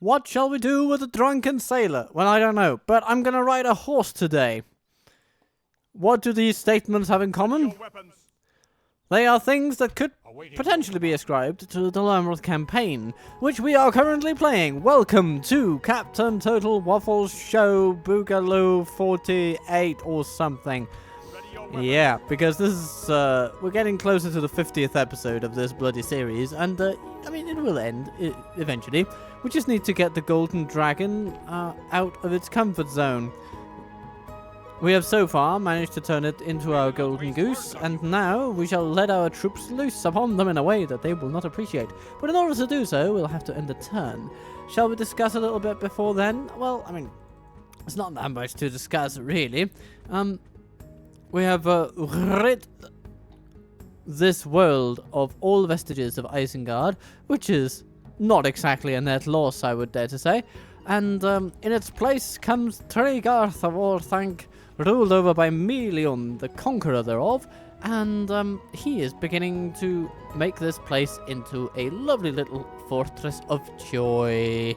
What shall we do with a drunken sailor? Well, I don't know, but I'm gonna ride a horse today. What do these statements have in common? They are things that could potentially be ascribed to the Dol Amroth campaign, which we are currently playing. Welcome to Captain Total Waffle Show Boogaloo 48 or something. Yeah, because this is, we're getting closer to the 50th episode of this bloody series, and, I mean, it will end eventually. We just need to get the golden dragon out of its comfort zone. We have so far managed to turn it into our golden goose, and now we shall let our troops loose upon them in a way that they will not appreciate. But in order to do so, we'll have to end the turn. Shall we discuss a little bit before then? Well, I mean, it's not that much to discuss, really. We have rid this world of all vestiges of Isengard, which is not exactly a net loss, I would dare to say. And in its place comes Tregarth of Orthanc, ruled over by Melion, the conqueror thereof, and he is beginning to make this place into a lovely little fortress of joy.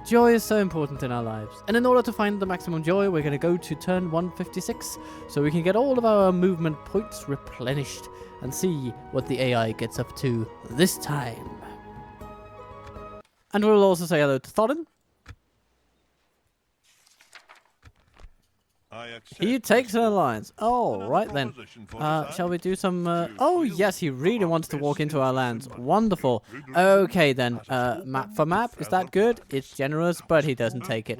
Joy is so important in our lives, and in order to find the maximum joy, we're going to go to turn 156, so we can get all of our movement points replenished, and see what the AI gets up to this time. And we'll also say hello to Thorin. He takes an alliance. Oh, right then. Shall we do some... Oh, yes, he really wants to walk into our lands. Wonderful. Okay, then. Map for map. Is that good? It's generous, but he doesn't take it.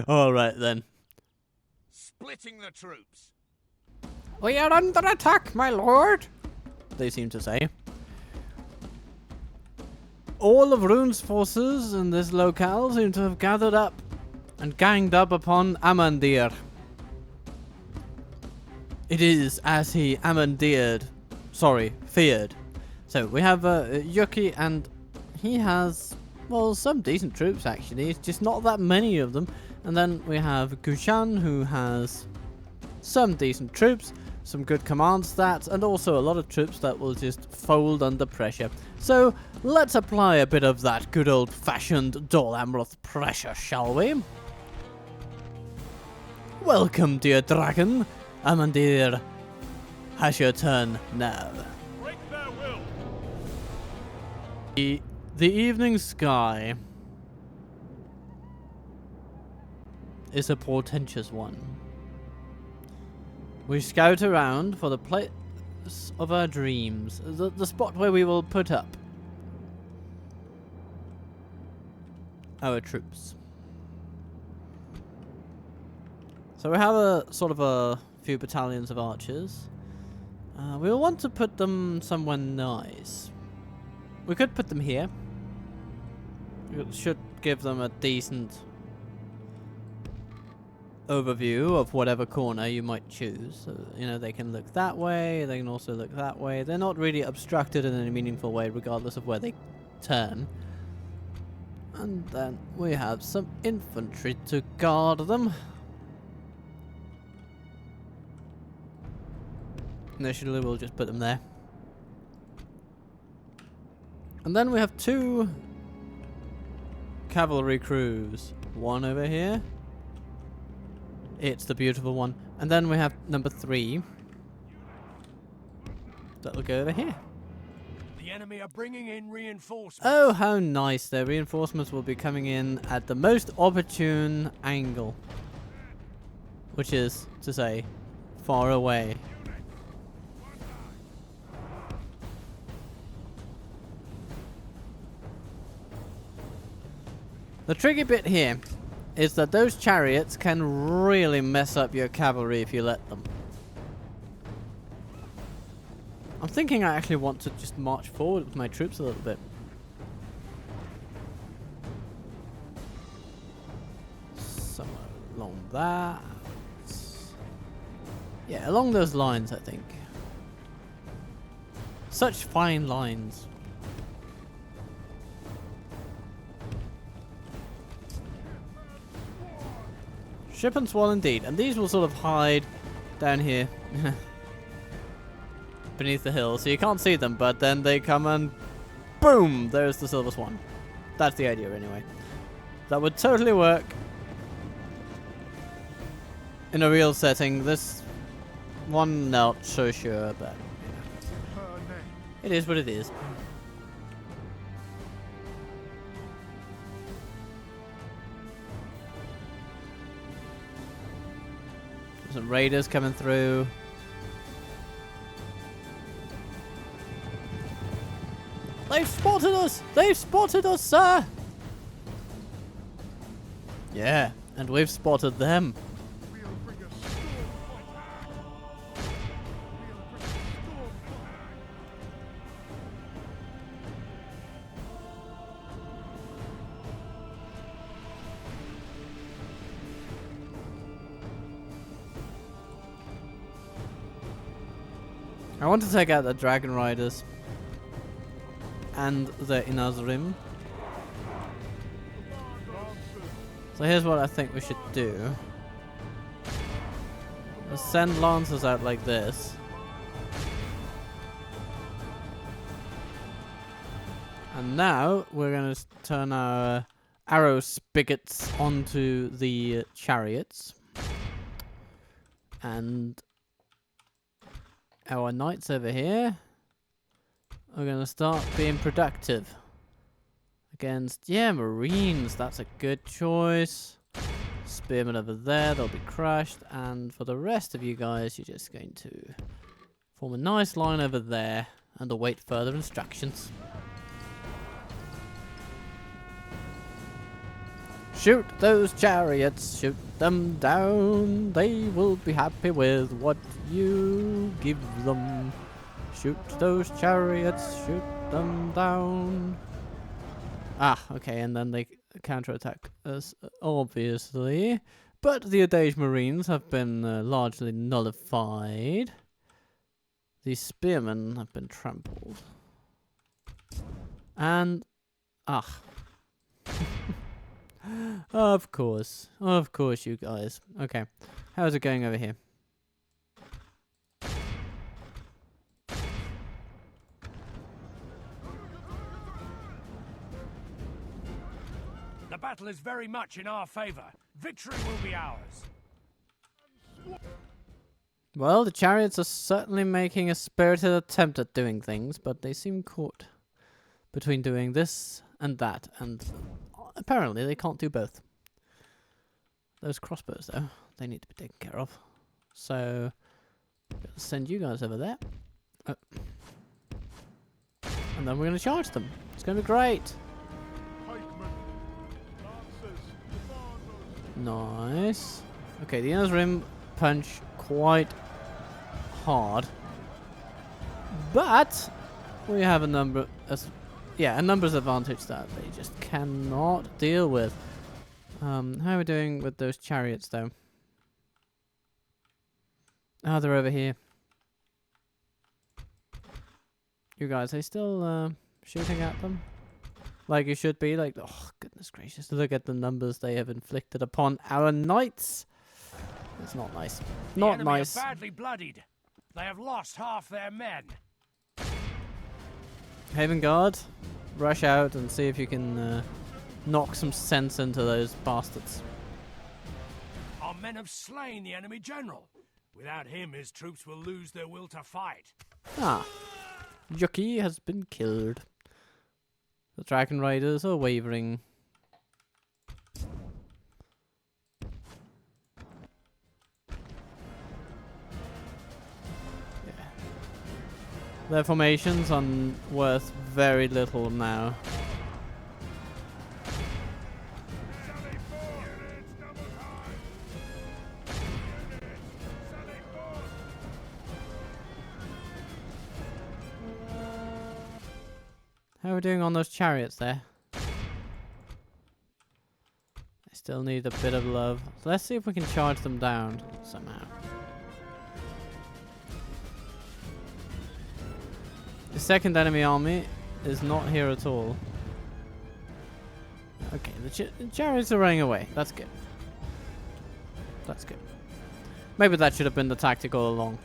All right, then. Splitting the troops. We are under attack, my lord, they seem to say. All of Rhûn's forces in this locale seem to have gathered up and ganged up upon Amandir. It is as he feared. So we have Yuki, and he has, well, some decent troops actually. It's just not that many of them. And then we have Gushan, who has some decent troops, some good command stats, and also a lot of troops that will just fold under pressure. So let's apply a bit of that good old-fashioned Dol Amroth pressure, shall we? Welcome, dear dragon. Amandir has your turn now. Break their will. The evening sky is a portentous one. We scout around for the place of our dreams, the spot where we will put up our troops. So we have a sort of a few battalions of archers. We will want to put them somewhere nice. We could put them here. It should give them a decent overview of whatever corner you might choose. So, you know, they can look that way, they can also look that way. They're not really obstructed in any meaningful way, regardless of where they turn. And then we have some infantry to guard them. Initially, we'll just put them there. And then we have two cavalry crews. One over here. It's the beautiful one. And then we have number 3. That'll go over here. The enemy are bringing in reinforcements. Oh, how nice. Their reinforcements will be coming in at the most opportune angle. Which is to say, far away. The tricky bit here is that those chariots can really mess up your cavalry if you let them. I'm thinking I actually want to just march forward with my troops a little bit. Somewhere along that. Yeah, along those lines, I think. Such fine lines. Ship and Swall indeed, and these will sort of hide down here beneath the hill, so you can't see them, but then they come and boom! There's the silver swan. That's the idea anyway. That would totally work in a real setting. This one, not so sure, but you know, it is what it is. Some raiders coming through. They've spotted us! They've spotted us, sir! Yeah, and we've spotted them. I want to take out the Dragon Riders and the Enmahadh. So here's what I think we should do. Let's send Lancers out like this. And now we're going to turn our arrow spigots onto the chariots. And our knights over here are going to start being productive against, yeah, Marines. That's a good choice. Spearmen over there, they'll be crushed. And for the rest of you guys, you're just going to form a nice line over there and await further instructions. Shoot those chariots, shoot them down. They will be happy with what you give them. Shoot those chariots, shoot them down. Ah, okay, and then they counterattack us, obviously. But the Adage Marines have been largely nullified. The spearmen have been trampled. And, of course, you guys. Okay, how's it going over here? The battle is very much in our favor. Victory will be ours. Well, the chariots are certainly making a spirited attempt at doing things, but they seem caught between doing this and that, and apparently they can't do both. Those crossbows, though, they need to be taken care of. So, I'll send you guys over there. Oh. And then we're going to charge them. It's going to be great. Nice. Okay, the Enmahadh punch quite hard, but we have a numbers advantage that they just cannot deal with. How are we doing with those chariots, though? Ah, they're over here. You guys, are they still shooting at them? Like you should be, like, oh, goodness gracious. Look at the numbers they have inflicted upon our knights. It's not nice. Not nice. The enemy are badly bloodied. They have lost half their men. Haven Guard, rush out and see if you can knock some sense into those bastards. Our men have slain the enemy general. Without him, his troops will lose their will to fight. Ah. Yuki has been killed. The Dragon Riders are wavering. Yeah. Their formations are worth very little now. How are we doing on those chariots there? I still need a bit of love. So let's see if we can charge them down somehow. The second enemy army is not here at all. Okay, the chariots are running away. That's good. That's good. Maybe that should have been the tactic all along.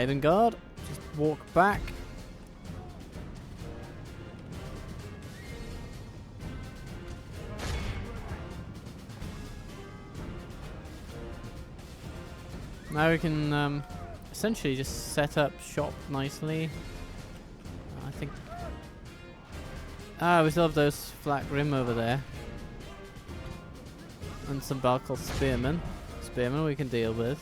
Haven guard. Just walk back. Now we can essentially just set up shop nicely. I think. Ah, we still have those flat grim over there. And some Balkal spearmen. Spearmen we can deal with.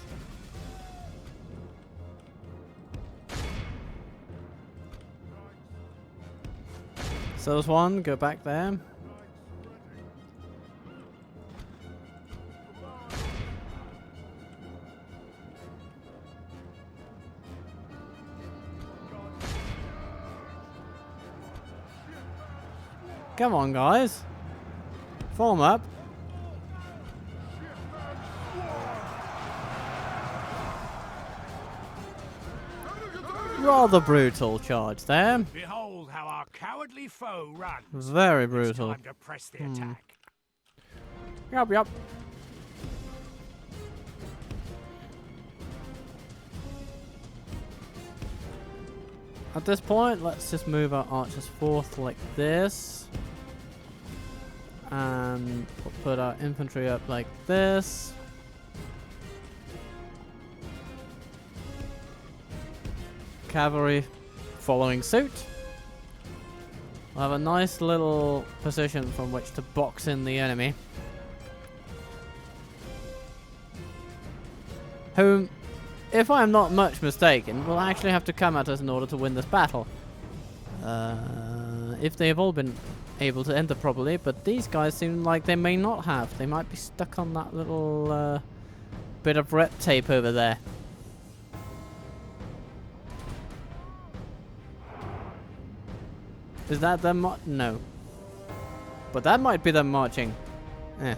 So there's one, go back there. Come on, guys. Form up. Rather brutal charge there. Behold how our cowardly foe runs. Very brutal. It's time to press the attack. Yup. At this point, let's just move our archers forth like this. And we'll put our infantry up like this. Cavalry following suit. We'll have a nice little position from which to box in the enemy. Whom, if I'm not much mistaken, will actually have to come at us in order to win this battle. If they have all been able to enter properly, but these guys seem like they may not have. They might be stuck on that little bit of red tape over there. Is that them? No. But that might be them marching. No.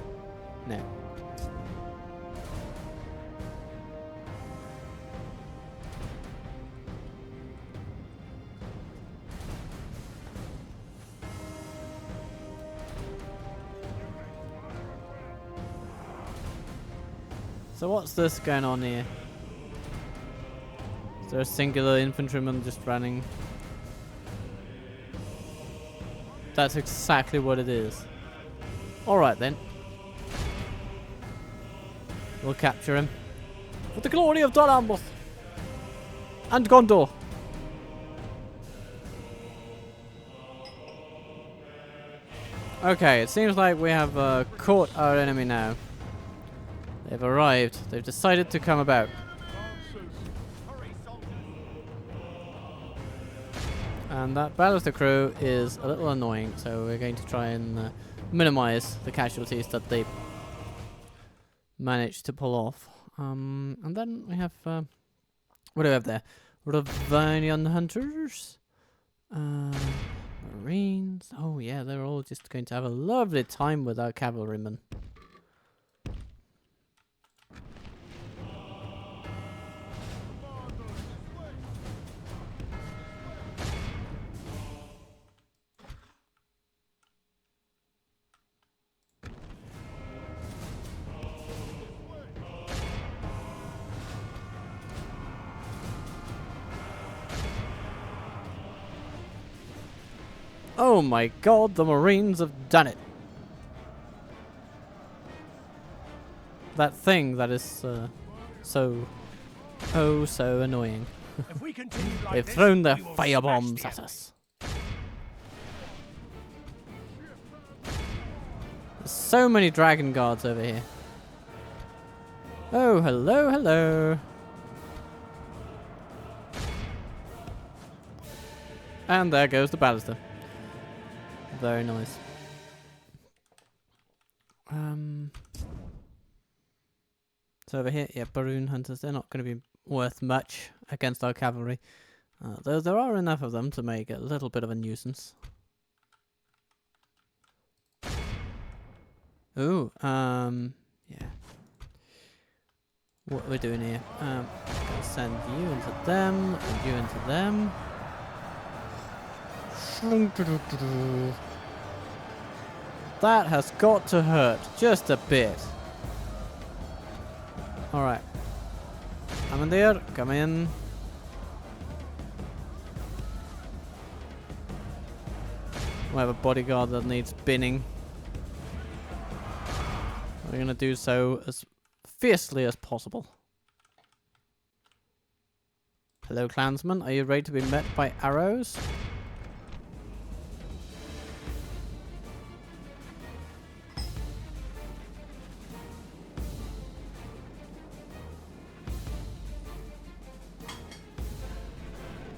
So what's this going on here? Is there a singular infantryman just running? That's exactly what it is. Alright then. We'll capture him. For the glory of Dol Amroth! And Gondor! Okay, it seems like we have caught our enemy now. They've arrived. They've decided to come about. And that Ballister crew is a little annoying, so we're going to try and minimize the casualties that they managed to pull off. And then we have... what do we have there? Rhûnnic hunters. Marines. Oh yeah, they're all just going to have a lovely time with our cavalrymen. Oh my god, the Marines have done it. That thing that is so annoying. If we continue like They've this, thrown their we will fire smash bombs the at enemy. us. There's so many dragon guards over here. Oh, hello. And there goes the Ballister. Very nice. So over here, yeah, Baroon hunters, they're not going to be worth much against our cavalry. Though there are enough of them to make a little bit of a nuisance. Ooh, yeah. What we're doing here? Gonna send you into them, and you into them. That has got to hurt just a bit. Alright. Amandir, come in. We have a bodyguard that needs binning. We're gonna do so as fiercely as possible. Hello, clansman. Are you ready to be met by arrows?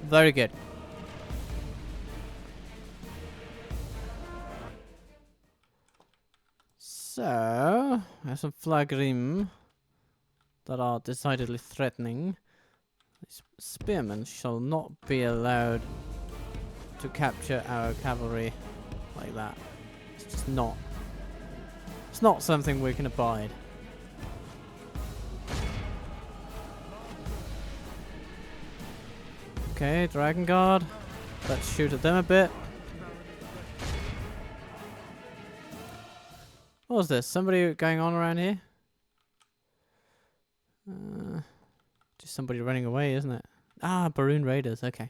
Very good. So, there's some flagrim that are decidedly threatening. These spearmen shall not be allowed to capture our cavalry like that. It's just not. It's not something we can abide. Okay, Dragon Guard. Let's shoot at them a bit. What was this? Somebody going on around here? Just somebody running away, isn't it? Ah, Baroon Raiders. Okay.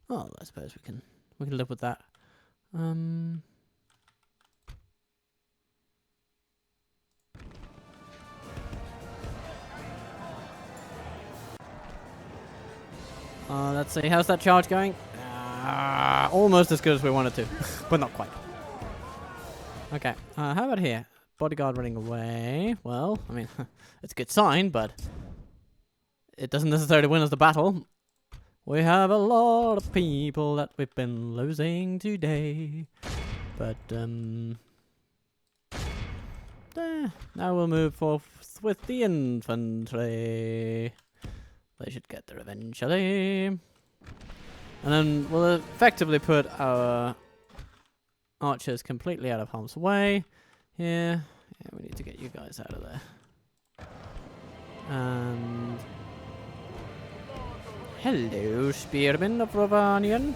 Oh, I suppose we can live with that. Let's see. How's that charge going? Almost as good as we wanted to, but not quite. Okay. How about here? Bodyguard running away. Well, I mean, it's a good sign, but it doesn't necessarily win us the battle. We have a lot of people that we've been losing today. But, now we'll move forth with the infantry. They should get there eventually. And then we'll effectively put our archers completely out of harm's way. Here. Yeah, we need to get you guys out of there. And hello, spearmen of Rovanian.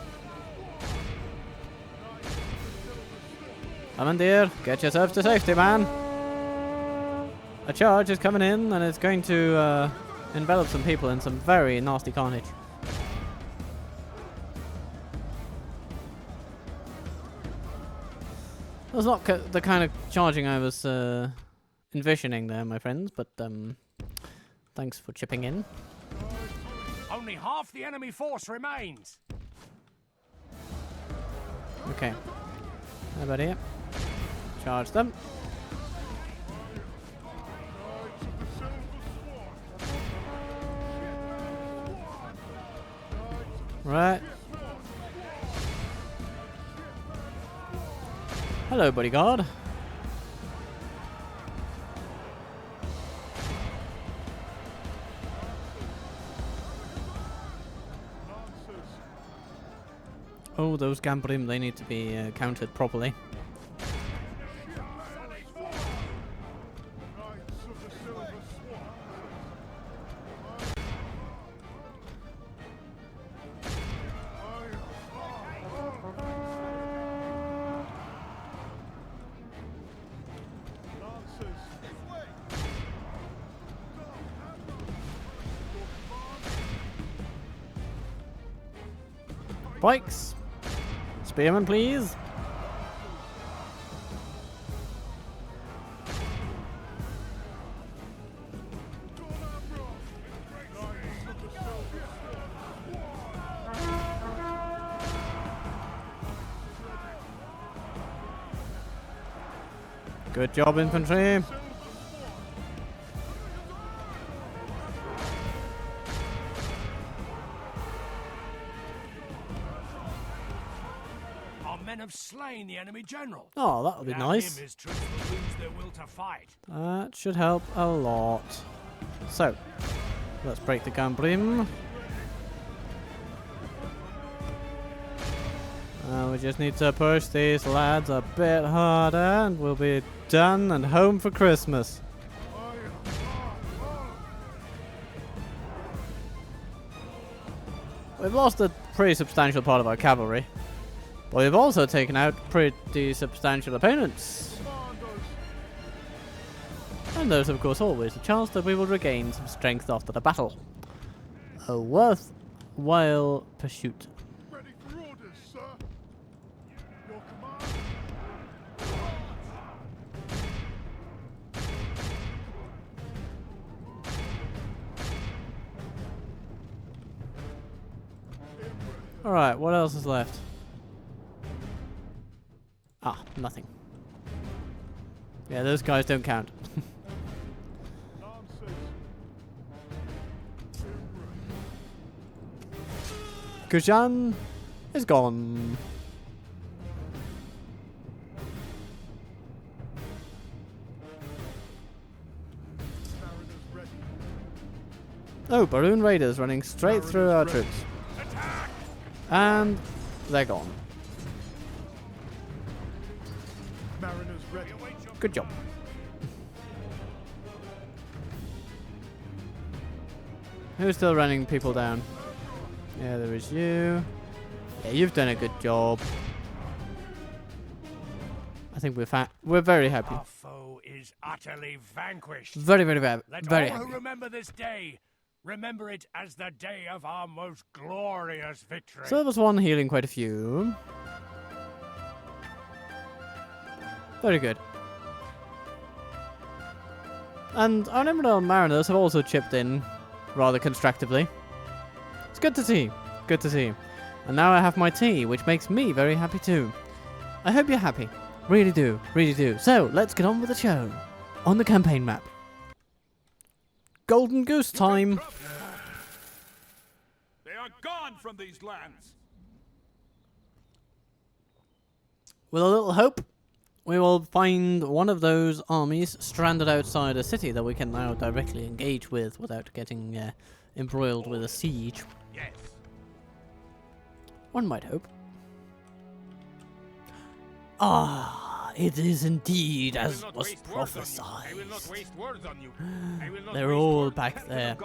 Amandir, get yourself to safety, man. A charge is coming in, and it's going to envelop some people in some very nasty carnage. That's not the kind of charging I was envisioning there, my friends, but thanks for chipping in. Only half the enemy force remains. Okay. How about here? Charge them. Right. Hello, bodyguard. Oh, those Gambrim, they need to be counted properly. Pikes. Spearmen, please. Good job, infantry. Have slain the enemy general. Oh, that would be nice. Him, his troops will lose their will to fight. That should help a lot. So, let's break the Gambrim. We just need to push these lads a bit harder and we'll be done and home for Christmas. We've lost a pretty substantial part of our cavalry. But we've also taken out pretty substantial opponents. And there's of course always a chance that we will regain some strength after the battle. A worthwhile pursuit. Ready for orders, sir. Your Alright, what else is left? Ah, nothing. Yeah, those guys don't count. Kujan is gone. Oh, Baroon Raiders running straight through our troops. And they're gone. Good job. Who's still running people down? Yeah, there is you. Yeah, you've done a good job. I think we're very happy. Our foe is utterly vanquished. Very Let very all happy. who remember this day remember it as the day of our most glorious victory. So there was one healing quite a few. Very good. And our Emerald Mariners have also chipped in rather constructively. It's good to see. Good to see. And now I have my tea, which makes me very happy too. I hope you're happy. Really do. Really do. So, let's get on with the show. On the campaign map. Golden Goose time. They are gone from these lands. With a little hope, we will find one of those armies stranded outside a city that we can now directly engage with without getting embroiled with a siege. Yes. One might hope. Ah, it is indeed as was prophesied. They're all back there.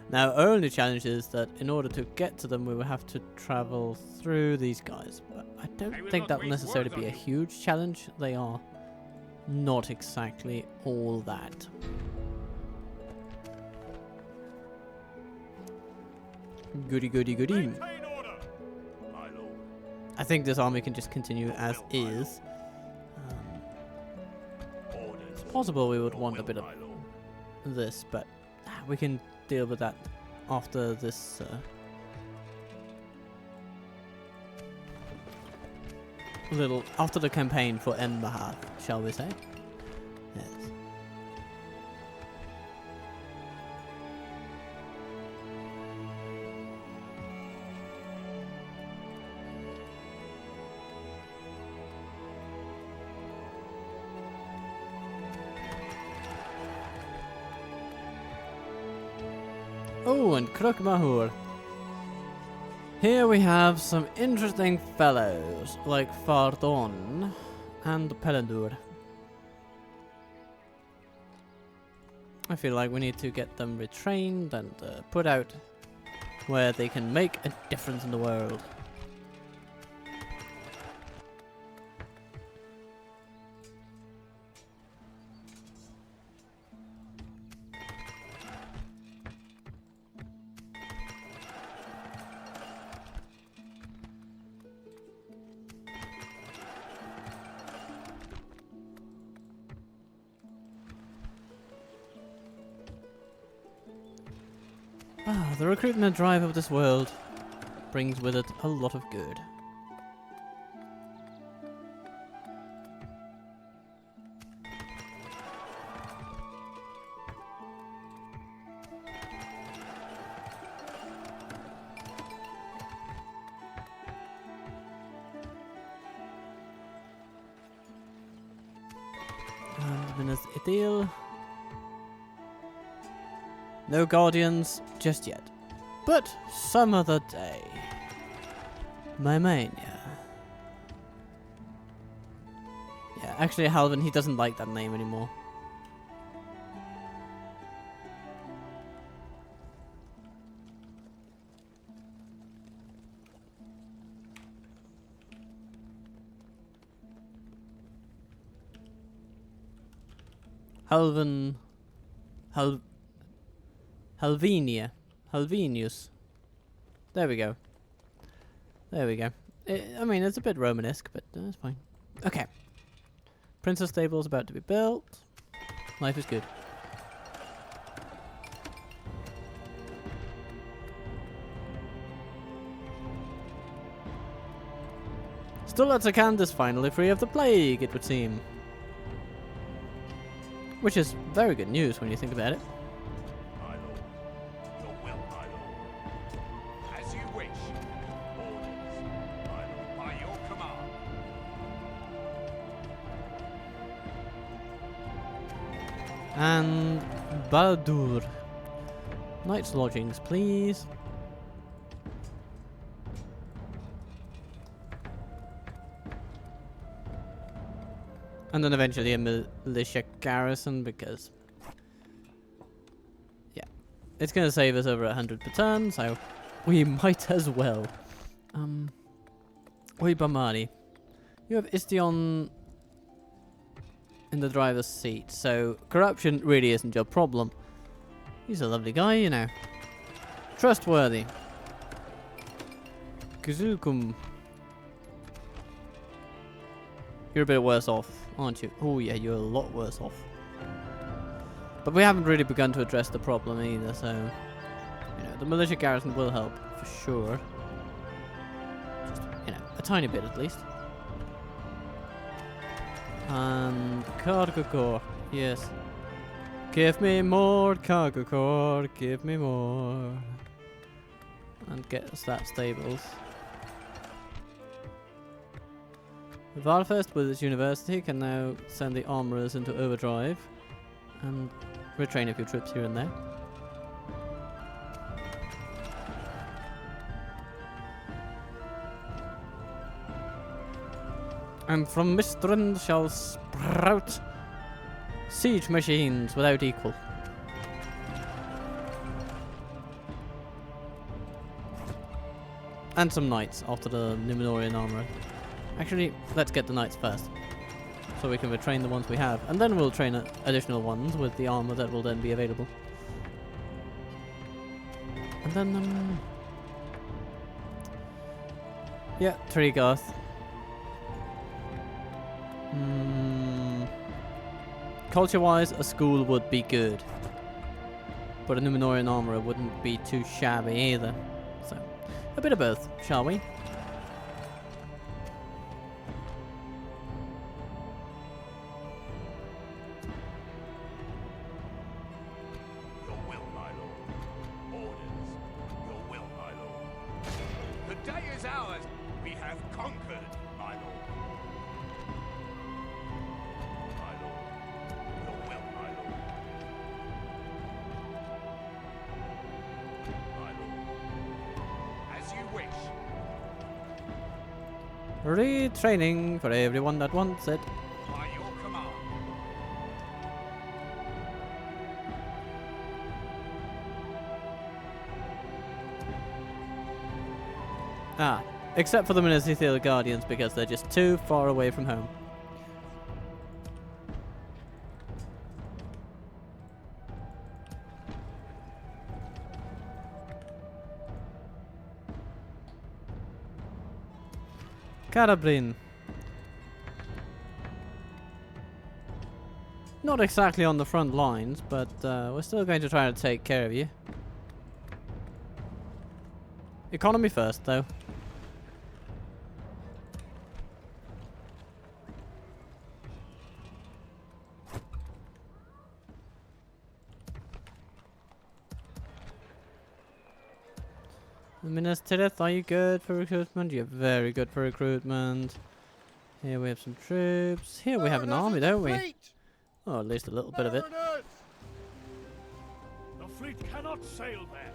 Now, our only challenge is that in order to get to them, we will have to travel through these guys. But I don't think that will necessarily be a huge challenge. They are not exactly all that. Goody, goody, goody. I think this army can just continue as is. It's possible we would want a bit of this, but we can deal with that after this after the campaign for Enmahadh, shall we say? Yes. Oh, and Kruk Mahur. Here we have some interesting fellows, like Fardon and Pelendur. I feel like we need to get them retrained and put out where they can make a difference in the world. Ah, the recruitment drive of this world brings with it a lot of good. And Minas Ithil. No guardians just yet. But some other day. Mymania. Yeah, actually Halvin, he doesn't like that name anymore. Halvin... Halvinius. There we go. There we go. I mean, it's a bit Romanesque, but it's fine. Okay. Princess Stable is about to be built. Life is good. Stulats is finally free of the plague, it would seem. Which is very good news when you think about it. My lord. Your will, my lord. As you wish. Orders, my lord, by your command. And Baldur. Night's lodgings, please. And then eventually a militia garrison, because yeah, it's gonna save us over 100 per turn, so we might as well. Oi Bamari, you have Istion in the driver's seat, so corruption really isn't your problem. He's a lovely guy, you know. Trustworthy. Kuzukum. You're a bit worse off, aren't you? Oh yeah, you're a lot worse off. But we haven't really begun to address the problem either, so you know, the militia garrison will help for sure. Just, you know, a tiny bit at least. And cargo core, yes. Give me more cargo core, give me more. And get us that stables. Varfest with its university can now send the armorers into overdrive and retrain a few troops here and there. And from Mistrand shall sprout siege machines without equal. And some knights after the Numenorian armor. Actually, let's get the knights first, so we can retrain the ones we have, and then we'll train additional ones with the armor that will then be available. And then, yeah, Trigarth. Culture-wise, a school would be good, but a Numenorian armorer wouldn't be too shabby either. So, a bit of both, shall we? Retraining for everyone that wants it. By your command. Ah, except for the Ministerial Guardians, because they're just too far away from home. Carabrin. Not exactly on the front lines, but we're still going to try to take care of you. Economy first, though. Ministereth, are you good for recruitment? You're very good for recruitment. Here we have some troops. Here we have an army, don't we? Oh, at least a little bit of it. The fleet cannot sail there.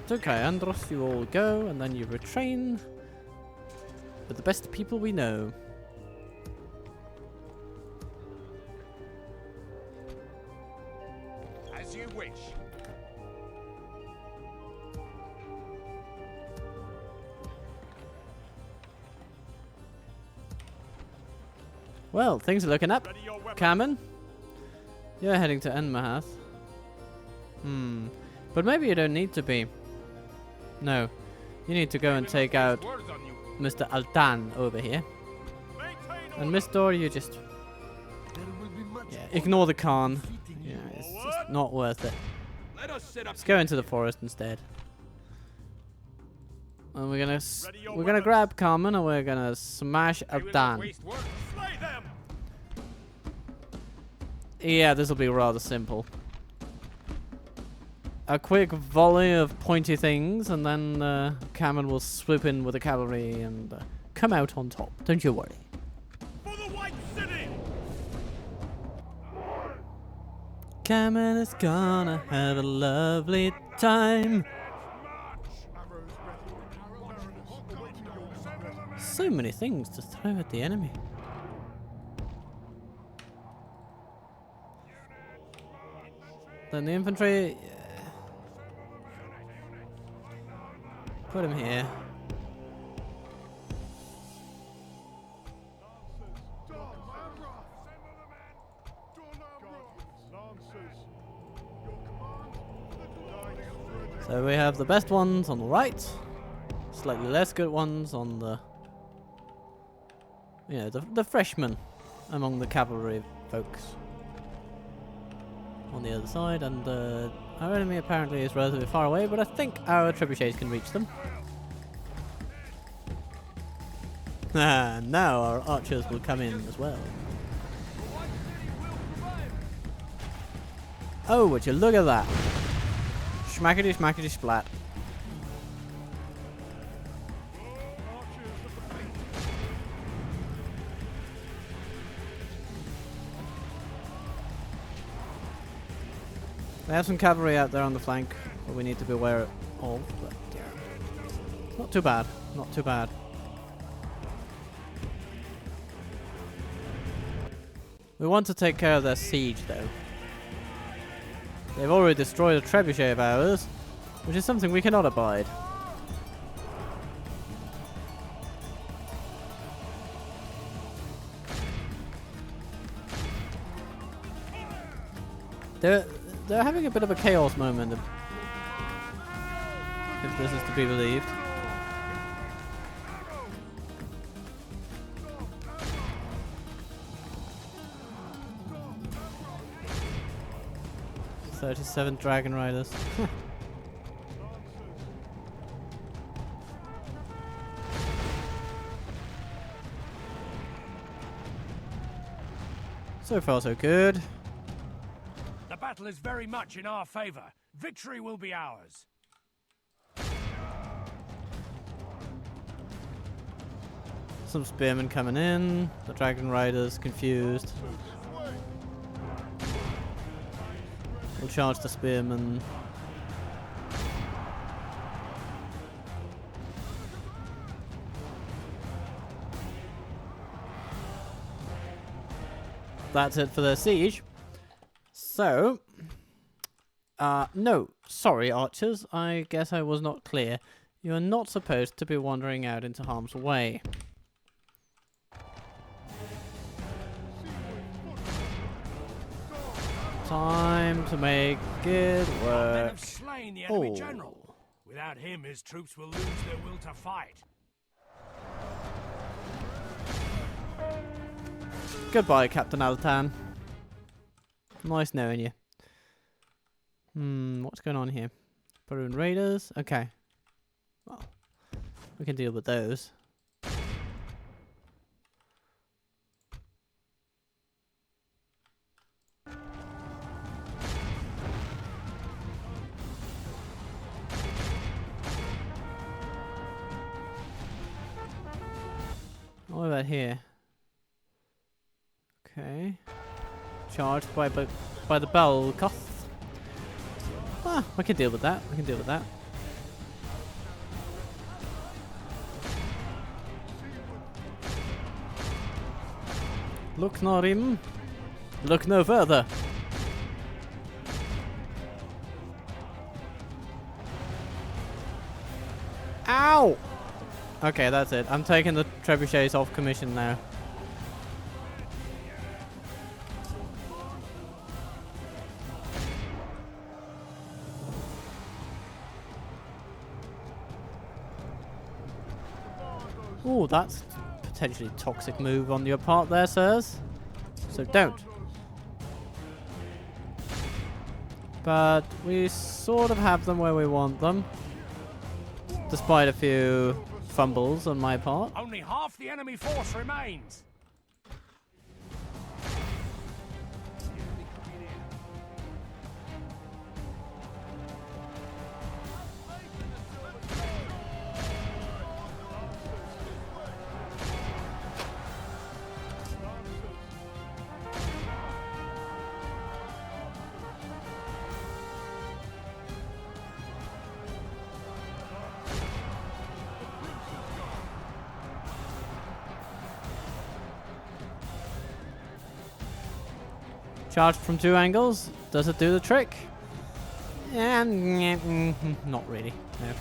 It's okay, Andros, you all go, and then you retrain with the best people we know. As you wish. Well, things are looking up. Camen, you're heading to Enmahadh. But maybe you don't need to be. No, you need to go and take out Mr. Altan over here. And Miss Dor, you just ignore the Khan. Yeah, it's just not worth it. Let's go into the forest instead. And we're gonna grab Camen and we're gonna smash Adrian. Yeah, this will be rather simple. A quick volley of pointy things, and then Camen will swoop in with the cavalry and come out on top. Don't you worry. For the White City! Camen is gonna have a lovely time. So many things to throw at the enemy. Then the infantry. Put him here. Dol Amroth! Dol Amroth! So we have the best ones on the right, slightly less good ones on the, you know, the freshmen among the cavalry folks on the other side, and our enemy apparently is relatively far away, but I think our trebuchets can reach them. Now our archers will come in as well. Oh, would you look at that! Schmackety schmackety splat. They have some cavalry out there on the flank that we need to be aware of, but yeah. Not too bad, not too bad. We want to take care of their siege though. They've already destroyed a trebuchet of ours, which is something we cannot abide. They're having a bit of a chaos moment, if this is to be believed. "37 Dragon Riders." So far so good. The battle is very much in our favor. Victory will be ours. Some spearmen coming in. The Dragon Riders confused. We'll charge the spearmen. That's it for their siege. So, no, sorry archers, I guess I was not clear. You are not supposed to be wandering out into harm's way. Time to make it Our men work. have slain the enemy general. Without him, his troops will lose their will to fight. Goodbye, Captain Altan. Nice knowing you. What's going on here? Baroon Raiders? Okay. Well, we can deal with those. What about here? Okay. Charged by the bell cost. Ah, we can deal with that. We can deal with that. Look not in. Look no further. Ow! Okay, that's it. I'm taking the trebuchets off commission now. Oh, that's potentially a toxic move on your part there, sirs. So don't. But we sort of have them where we want them. Despite a few fumbles on my part. Only half the enemy force remains. Charged from 2 angles. Does it do the trick? Not really. No.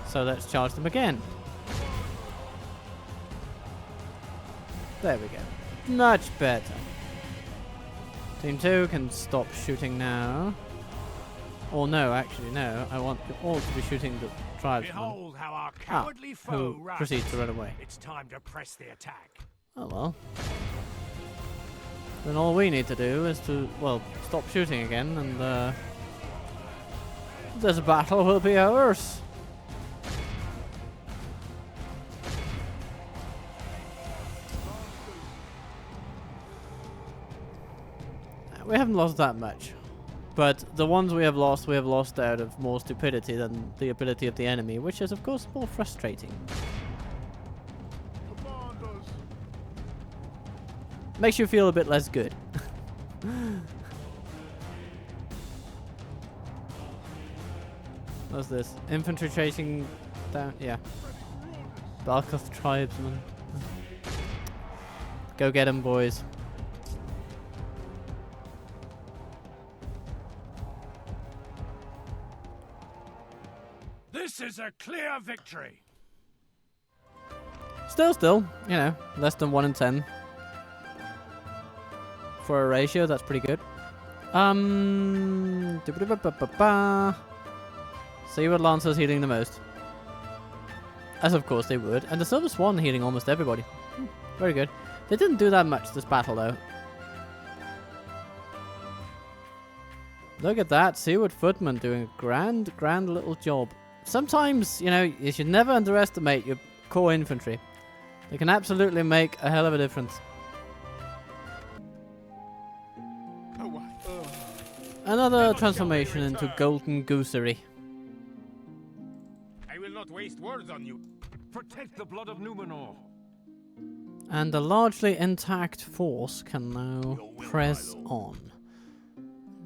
So let's charge them again. There we go. Much better. Team 2 can stop shooting now. Or no, actually no. I want you all to be shooting the tribesmen. Behold how our cowardly foe who runs. proceeds to run away. It's time to press the attack. Oh well. Then all we need to do is to, well, stop shooting again, and this battle will be ours. We haven't lost that much, but the ones we have lost out of more stupidity than the ability of the enemy, which is of course more frustrating. Makes you feel a bit less good. What's this? Infantry chasing down? Yeah. Balkoth tribesmen. Go get 'em, boys. This is a clear victory. Still, you know, less than 1 in 10. For a ratio, that's pretty good. See what Lancer's healing the most. As of course they would. And the Silver Swan healing almost everybody. Very good. They didn't do that much this battle though. Look at that. Seaward Footman doing a grand little job. Sometimes, you know, you should never underestimate your core infantry. They can absolutely make a hell of a difference. Another transformation into Golden Goosery. I will not waste words on you. Protect the blood of Numenor. And a largely intact force can now press on.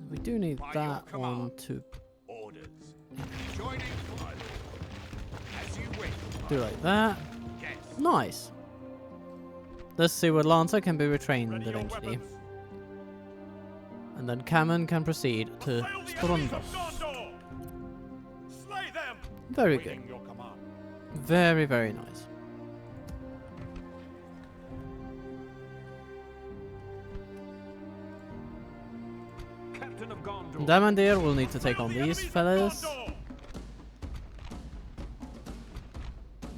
We do need that one to do like that. Nice. This Seaward Lancer can be retrained eventually. And then Camen can proceed to Strondos. Very good. Very, very nice. And Amandir will need to take on these fellas. You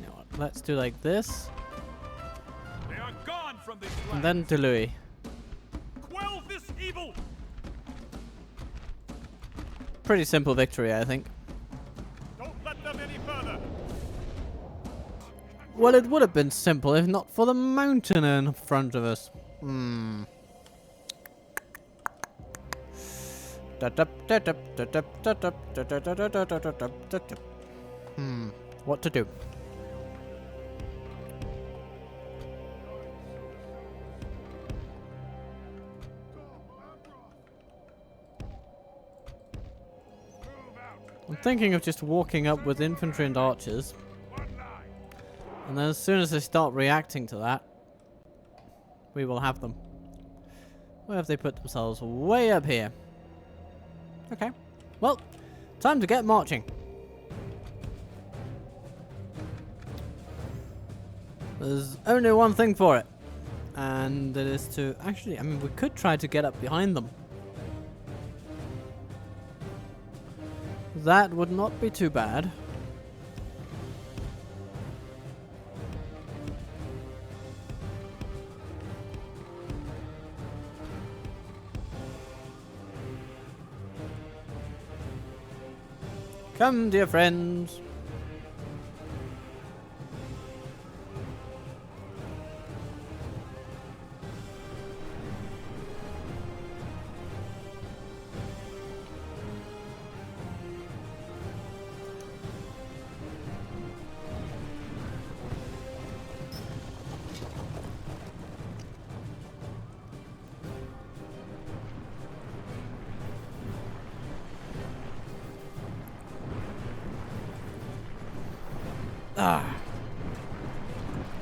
know what? Let's do like this. And then to Louis. Quell this evil. Pretty simple victory, I think. Don't let them any further. Well, it would have been simple if not for the mountain in front of us. What to do? I'm thinking of just walking up with infantry and archers. And then as soon as they start reacting to that, we will have them. Where have they put themselves? Way up here. Okay. Well, time to get marching. There's only one thing for it. And it is to... Actually, I mean, we could try to get up behind them. That would not be too bad. Come, dear friends.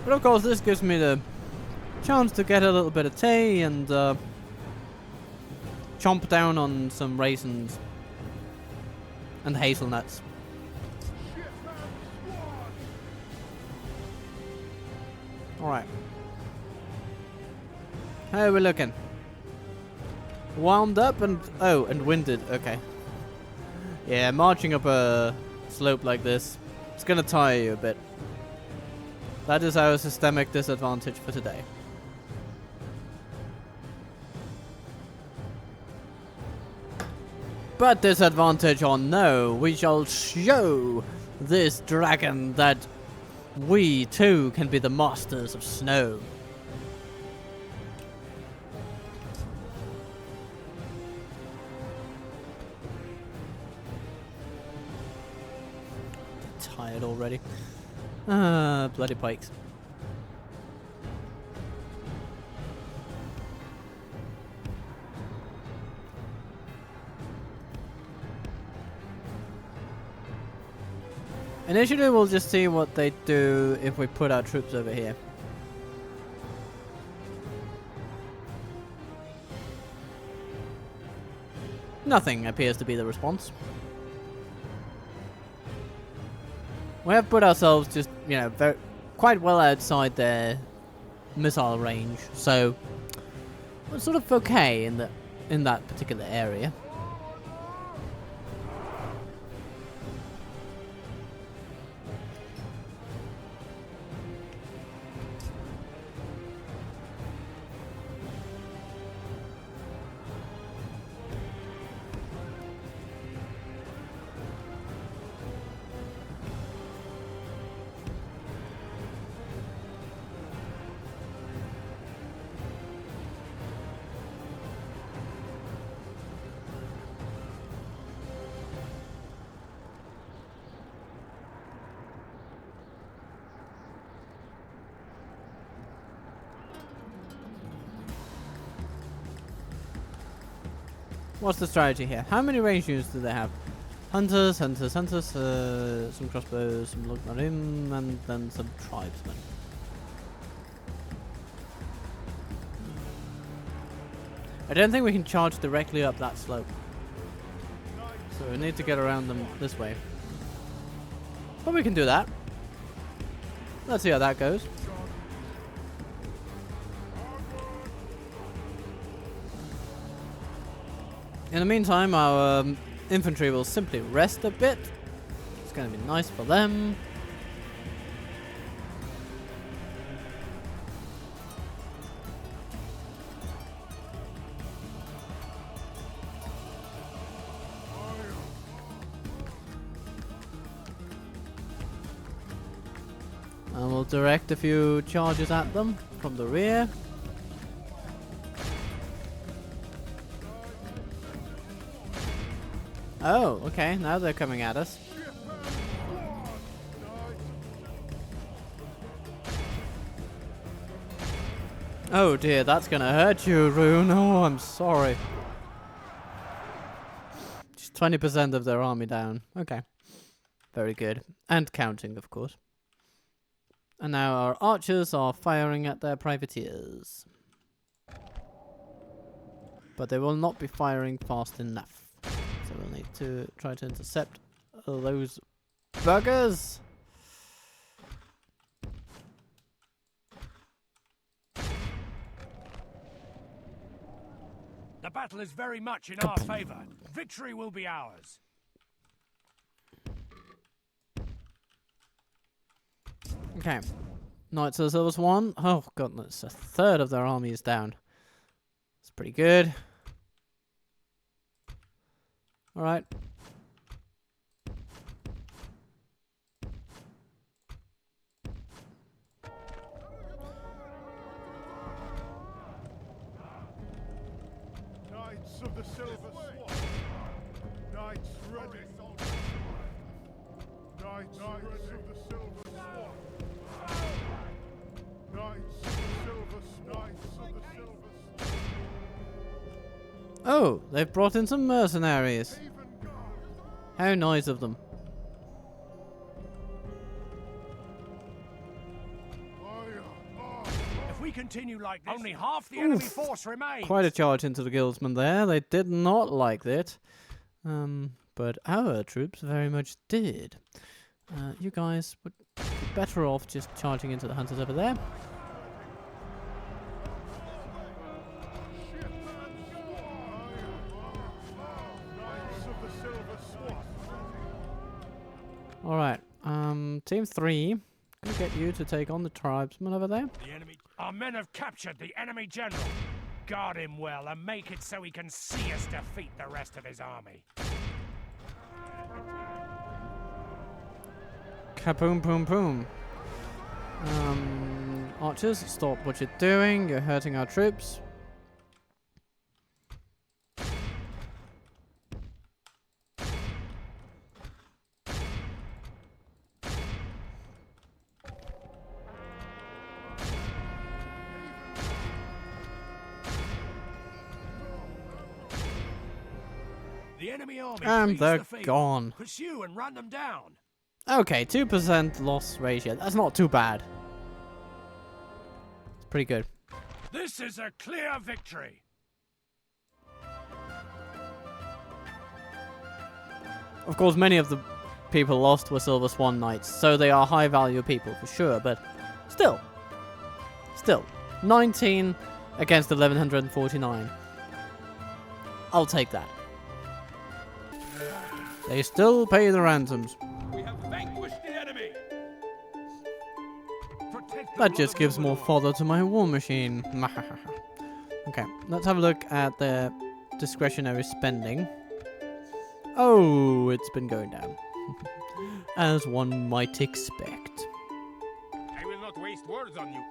But of course, this gives me the chance to get a little bit of tea and chomp down on some raisins and hazelnuts. Alright. How are we looking? Wound up and... oh, and winded. Okay. Yeah, marching up a slope like this, it's gonna tire you a bit. That is our systemic disadvantage for today. But disadvantage or no, we shall show this dragon that we too can be the masters of snow. Tired already. Ah, bloody pikes. Initially, we'll just see what they do if we put our troops over here. Nothing appears to be the response. We have put ourselves just, you know, quite well outside their missile range, so we're sort of okay in that particular area. What's the strategy here? How many range units do they have? Hunters, some crossbows, some Lugnarim, and then some tribesmen. I don't think we can charge directly up that slope. So we need to get around them this way. But we can do that. Let's see how that goes. In the meantime, our infantry will simply rest a bit. It's going to be nice for them. And we'll direct a few charges at them from the rear. Oh, okay, now they're coming at us. Oh dear, that's gonna hurt you, Rhûn. Oh, I'm sorry. Just 20% of their army down. Okay. Very good. And counting, of course. And now our archers are firing at their privateers. But they will not be firing fast enough. So we'll need to try to intercept those buggers. The battle is very much in our favor. Victory will be ours. Okay. Knights of the Silver Swan. Oh goodness, a third of their army is down. It's pretty good. Alright. Knights of the Silver Sword. Knights ready. Knights of the Silver Sword. Knights of the Silver Sword. Knights of the Silver Sword. Oh, they've brought in some mercenaries. How nice of them. If we continue like this, only half the enemy force remains. Quite a charge into the guildsmen there. They did not like it. But our troops very much did. You guys would be better off just charging into the hunters over there. Alright, team 3, gonna get you to take on the tribesmen over there. The enemy. Our men have captured the enemy general. Guard him well and make it so he can see us defeat the rest of his army. Kaboom, boom, boom. Archers, stop what you're doing. You're hurting our troops. The enemy army And they're the field. gone. Pursue and run them down. Okay, 2% loss ratio. That's not too bad. It's pretty good. This is a clear victory. Of course, many of the people lost were Silver Swan Knights, so they are high value people for sure, but still. 19 against 1149. I'll take that. They still pay the ransoms. We have vanquished the enemy. That just gives more fodder to my war machine. Okay, let's have a look at the discretionary spending. Oh, it's been going down. As one might expect. I will not waste words on you.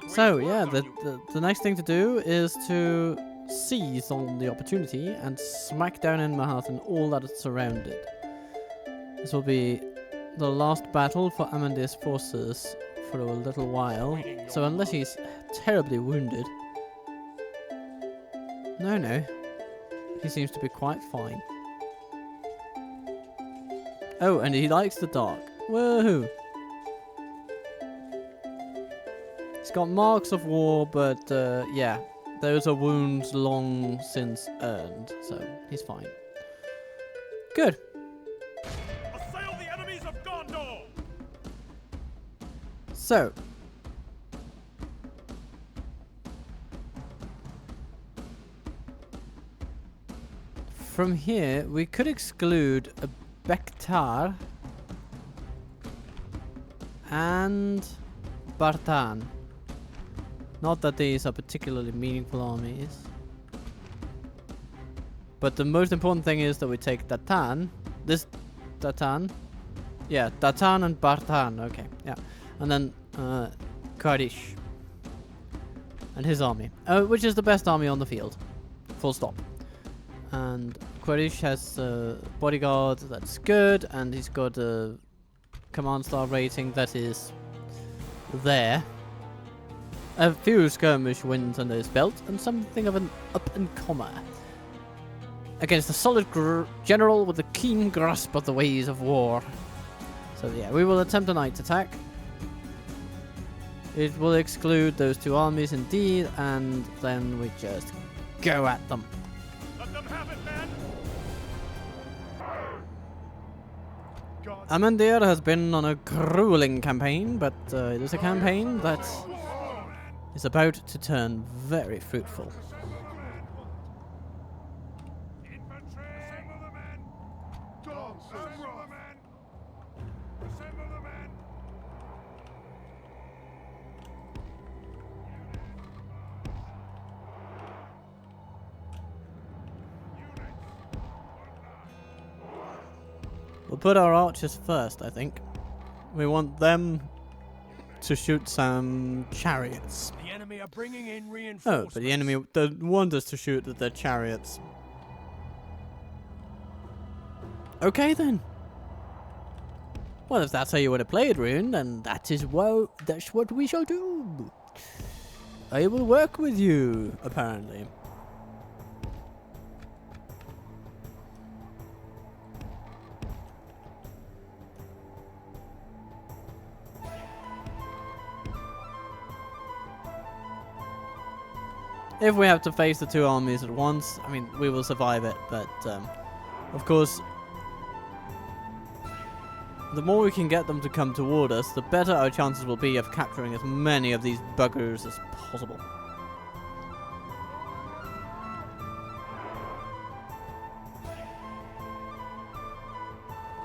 So, yeah, the next thing to do is to seize on the opportunity and smack down Enmahadh and all that is surrounded. This will be the last battle for Amandir's forces for a little while, so unless he's terribly wounded... No, he seems to be quite fine. Oh, and he likes the dark. Woohoo! He's got marks of war, but yeah, those are wounds long since earned, so he's fine. Good. Assail the enemies of Gondor! So, from here, we could exclude a Bektar and Bartan. Not that these are particularly meaningful armies. But the most important thing is that we take Datan. This Datan. Yeah, Datan and Bartan. Okay, yeah. And then Karish. And his army. Which is the best army on the field. Full stop. And Karish has a bodyguard that's good. And he's got a command star rating that is there. A few skirmish wins under his belt, and something of an up-and-comer. Against a solid general with a keen grasp of the ways of war. So yeah, we will attempt a night attack. It will exclude those two armies indeed, and then we just go at them. Let them have it, man! Amandir has been on a grueling campaign, but it is a campaign that is about to turn very fruitful. Infantry! Assemble the men! Dol Amroth! Assemble the men! We'll put our archers first, I think. We want them to shoot some chariots. The enemy are bringing in Oh, reinforcements. but the enemy want us to shoot at their chariots. Okay then. Well, if that's how you want to play it, Rhûn, then that's what we shall do. I will work with you, apparently. If we have to face the two armies at once, I mean, we will survive it, but, of course, the more we can get them to come toward us, the better our chances will be of capturing as many of these buggers as possible.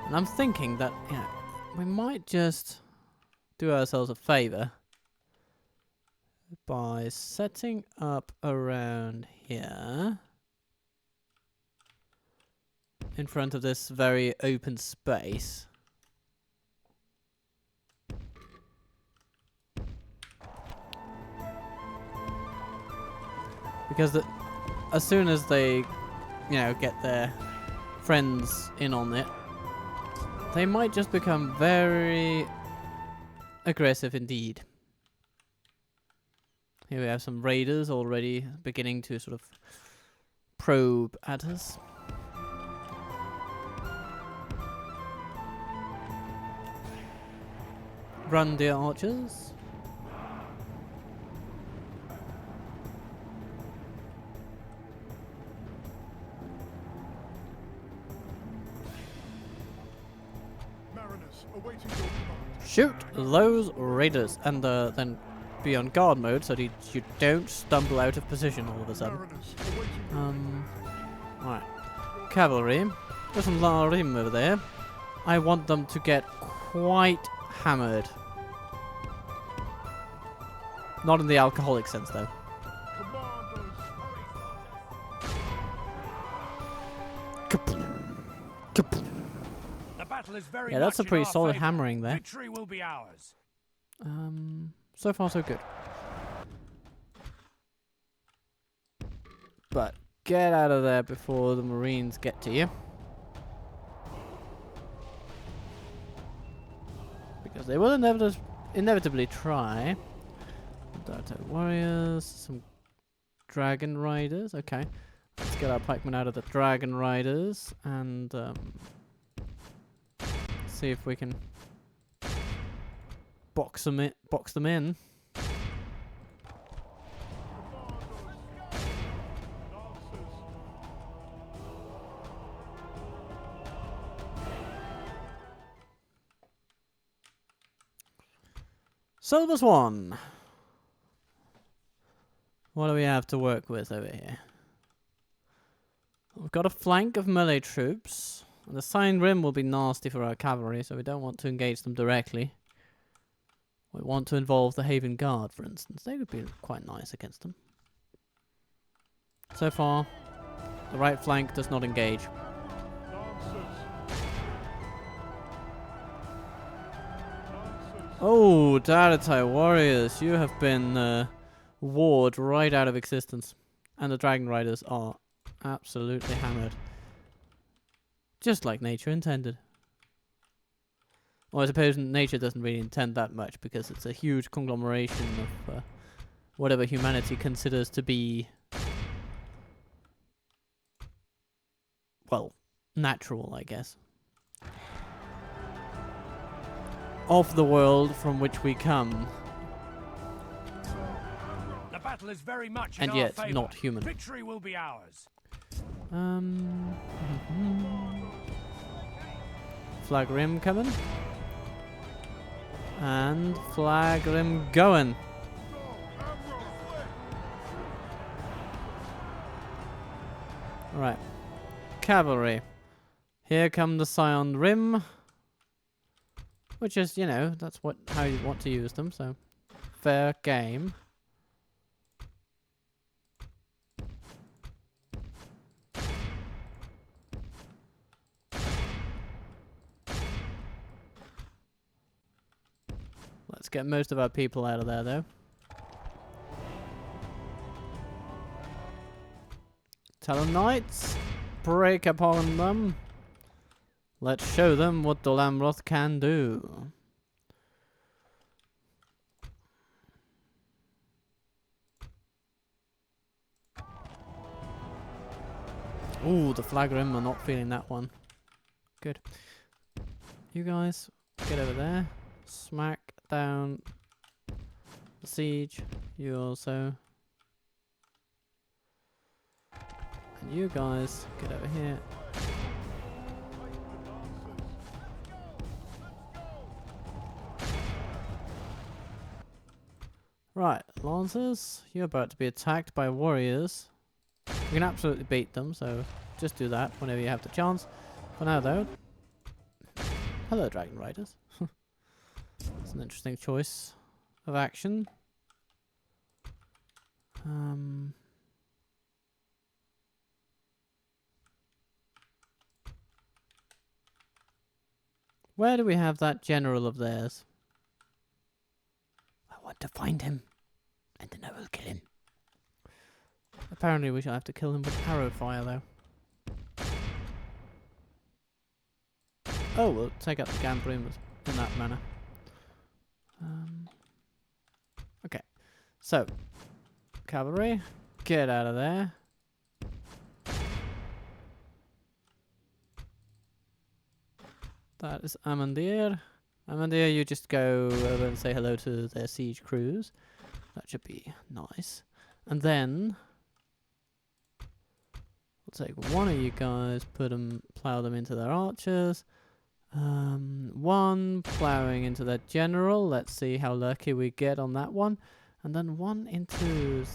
And I'm thinking that, you know, we might just do ourselves a favor by setting up around here in front of this very open space. Because as soon as they, you know, get their friends in on it, they might just become very aggressive indeed. Here we have some raiders already beginning to sort of probe at us. Run, dear archers. Shoot those raiders, and then be on guard mode so that you don't stumble out of position all of a sudden. Alright. Cavalry. There's some Larim over there. I want them to get quite hammered. Not in the alcoholic sense, though. Is very yeah, that's a pretty solid favor. hammering there. Victory will be ours. So far so good. But get out of there before the Marines get to you. Because they will inevitably try. Data warriors, some dragon riders. Okay. Let's get our pikemen out of the dragon riders and see if we can box them in. Silver Swan. What do we have to work with over here? We've got a flank of melee troops. And the Signed Rim will be nasty for our cavalry, so we don't want to engage them directly. We want to involve the Haven Guard, for instance. They would be quite nice against them. So far, the right flank does not engage. Oh, Daratai warriors, you have been warred right out of existence. And the Dragon Riders are absolutely hammered. Just like nature intended. Well, I suppose nature doesn't really intend that much because it's a huge conglomeration of whatever humanity considers to be, well, natural, I guess. Of the world from which we come. The battle is very much in and our yet favor. not human. Victory will be ours. Flag rim coming. And flag rim going. Right. Cavalry. Here come the Scion Rim. Which is, you know, that's how you want to use them, so fair game. Let's get most of our people out of there, though. Talon Knights, break upon them. Let's show them what Dol Amroth can do. Ooh, the Flagrim are not feeling that one. Good. You guys, get over there. Smack down the siege. You also. And you guys, get over here. Right, Lancers, you're about to be attacked by warriors. You can absolutely beat them, so just do that whenever you have the chance. For now, though. Hello, Dragon Riders. It's an interesting choice of action. Where do we have that general of theirs? I want to find him, and then I will kill him. Apparently we shall have to kill him with arrow fire, though. Oh, we'll take out the Gambrim in that manner. Okay, so cavalry, get out of there. That is Amandir. Amandir, you just go over and say hello to their siege crews. That should be nice. And then we'll take one of you guys, plow them into their archers. One plowing into their general. Let's see how lucky we get on that one. And then one into...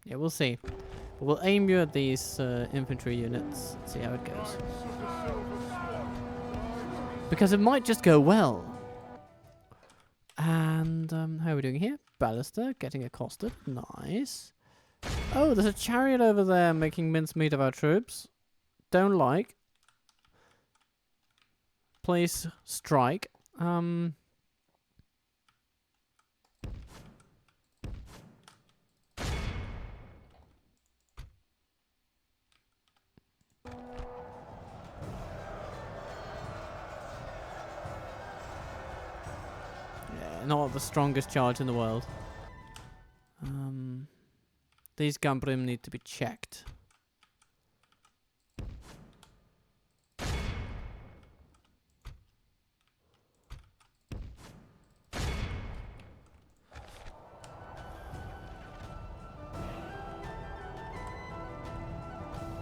yeah, we'll see. But we'll aim you at these infantry units. See how it goes. Because it might just go well. And how are we doing here? Ballista getting accosted. Nice. Oh, there's a chariot over there making mincemeat of our troops. Don't like. Please strike. Not the strongest charge in the world. These Gambrim need to be checked.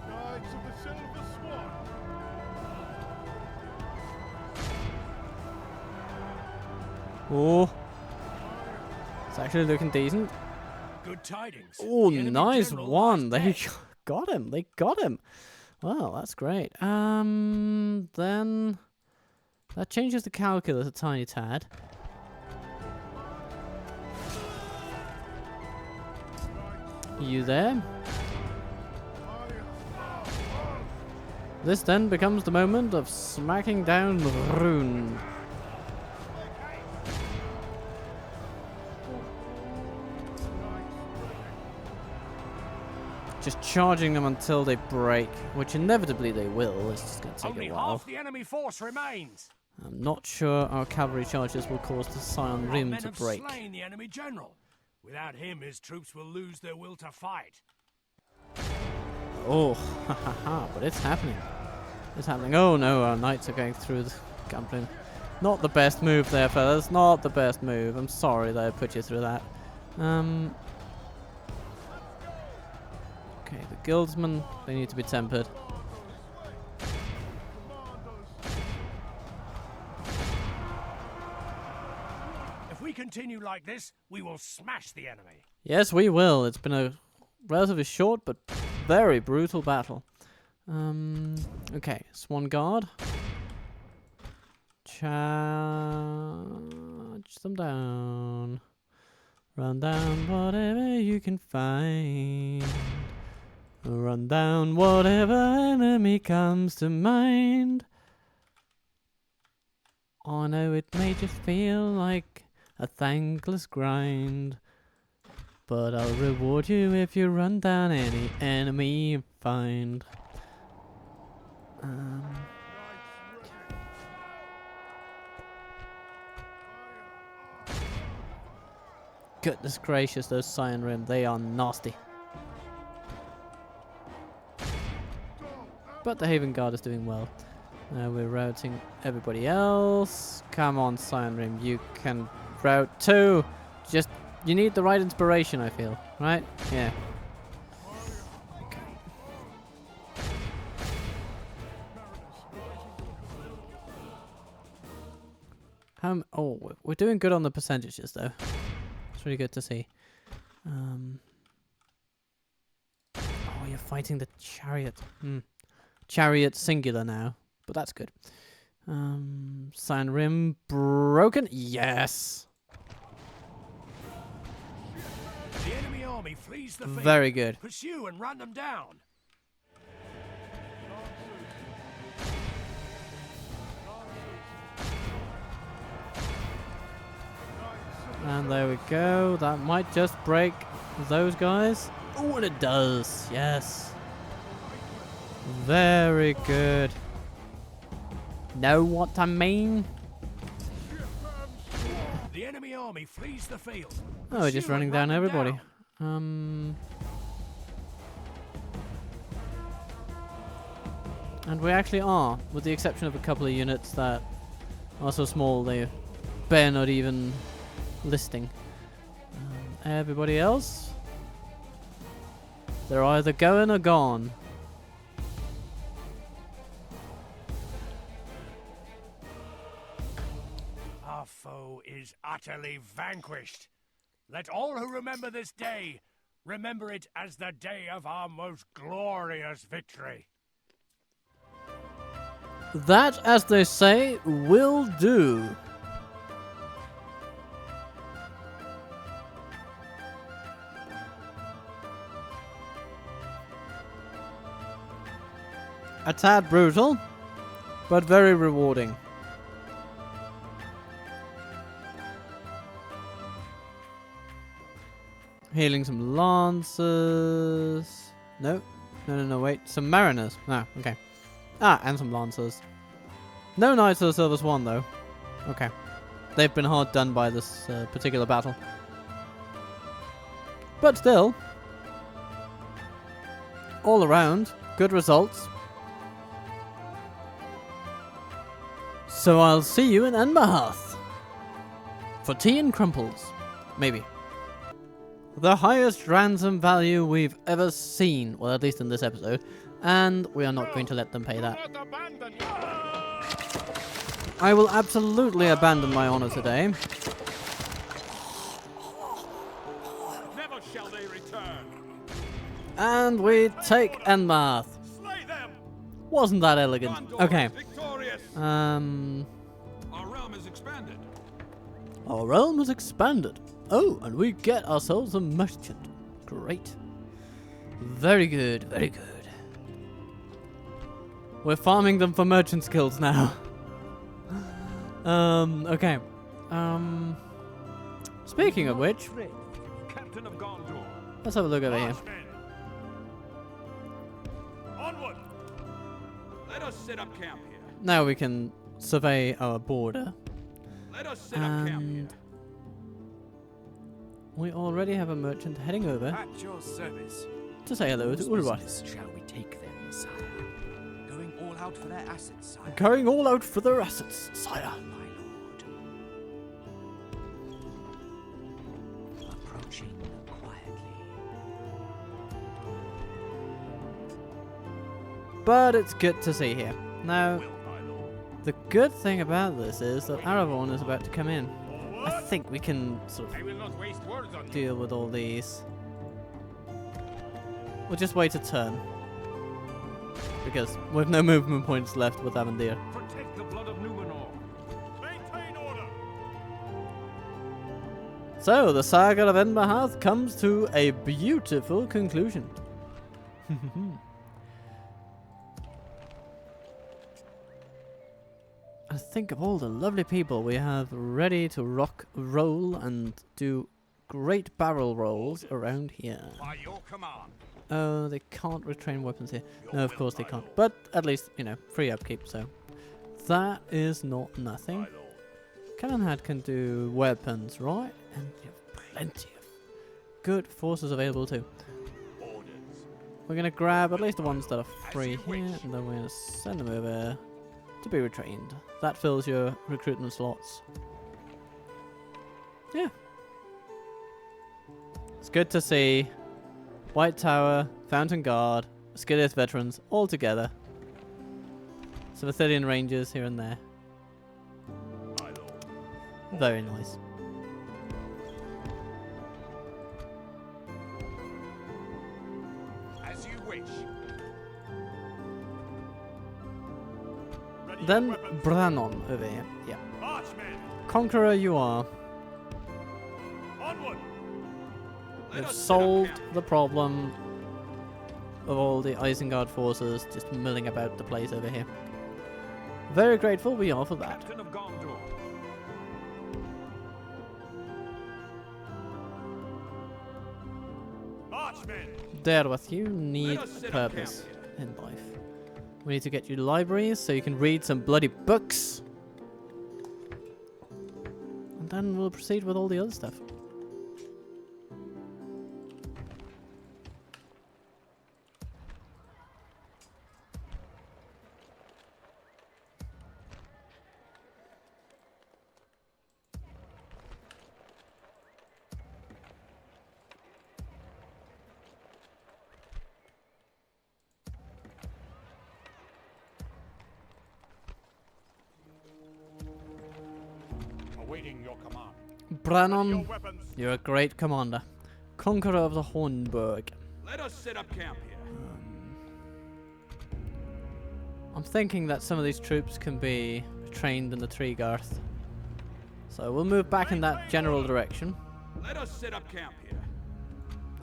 Knights of the Silver Swan. Oh, it's actually looking decent. Good tidings. Oh, The enemy nice general one. lies They dead. got him. They got him. Well, that's great. Then that changes the calculus a tiny tad. You there? This then becomes the moment of smacking down Rhûnnic. Just charging them until they break, which inevitably they will. It's just going to take Only a while. half the enemy force remains. I'm not sure our cavalry charges will cause the Scion Our Rim men to have break. slain the enemy general. Without him, his troops will lose their will to fight. Oh, ha ha ha, but it's happening. It's happening. Oh no, our knights are going through the Gambrim. Not the best move there, fellas. Not the best move. I'm sorry that I put you through that. Okay, the guildsmen, they need to be tempered. If we continue like this, we will smash the enemy. Yes, we will. It's been a relatively short but very brutal battle. Okay, Swan Guard. Charge them down. Run down whatever you can find. Run down whatever enemy comes to mind. I know it may just feel like a thankless grind, but I'll reward you if you run down any enemy you find. Goodness gracious, those Cyan Rim, they are nasty. But the Haven Guard is doing well. We're routing everybody else. Come on, Cyan Rim, you can route too. Just, you need the right inspiration, I feel. Right? Yeah. Okay. Oh, we're doing good on the percentages, though. It's really good to see. Oh, you're fighting the chariot. Chariot singular now. But that's good. Cyan Rim broken. Yes. The enemy army flees the field. Very good. Pursue and run them down. And there we go. That might just break those guys. Oh, and it does. Yes. Very good. Know what I mean? The enemy army flees the field. Oh, we're just running down everybody. And we actually are, with the exception of a couple of units that are so small they bear not even listing. Everybody else, they're either going or gone. Our foe is utterly vanquished. Let all who remember this day remember it as the day of our most glorious victory. That, as they say, will do. A tad brutal, but very rewarding. Healing some lancers. No, wait. Some mariners. No, okay. Ah, and some lancers. No Knights of the Silver Swan, though. Okay. They've been hard done by this particular battle. But still, all around, good results. So I'll see you in Enmahadh for tea and crumples, maybe. The highest ransom value we've ever seen, well, at least in this episode, and we are not going to let them pay that. I will absolutely abandon my honor today. Never shall they return. And we take Enmahadh. Slay them. Wasn't that elegant? Okay. Victorious. Our realm is expanded. Our realm has expanded. Oh, and we get ourselves a merchant. Great. Very good, very good. We're farming them for merchant skills now. Okay. Speaking of which, Captain of Gondor. let's have a look over here. Marchmen. Onward. Let us set up camp here. Now we can survey our border. Let us set up camp here. And we already have a merchant heading over At your service. to say hello to Whose Urwat. business shall we take them, sire? Going all out for their assets, sire. Going all out for their assets, sire. My lord. Approaching quietly. But it's good to see here. Now, Will, my lord. the good thing about this is that Aragorn is about to come in. I think we can sort of I will not waste words on you. deal with all these. We'll just wait a turn. Because we've no movement points left with Amandir. Protect the blood of Numenor. Maintain order. So, the saga of Enmahadh comes to a beautiful conclusion. And think of all the lovely people we have ready to rock, roll, and do great barrel rolls around here. By your command. Oh, they can't retrain weapons here. No, of course they can't. But at least, you know, free upkeep, so. That is not nothing. Enmahadh can do weapons, right? And you have plenty of good forces available too. We're going to grab at least the ones that are free here, and then we're going to send them over to be retrained. That fills your recruitment slots. Yeah. It's good to see White Tower, Fountain Guard, Skidith veterans all together. Some Athenian Rangers here and there. Very nice. As you wish. Then Brannon over here. Yeah. Marchmen. Conqueror you are. Onward. You've solved the problem of all the Isengard forces just milling about the place over here. Very grateful we are for that. Captain of Gondor. Marchmen. Derwath, you need purpose in life. We need to get you libraries so you can read some bloody books. And then we'll proceed with all the other stuff. Awaiting your command. Brannon, you're a great commander. Conqueror of the Hornburg. Let us set up camp here. I'm thinking that some of these troops can be trained in the Treegarth. So we'll move back in that general direction. Let us set up camp here.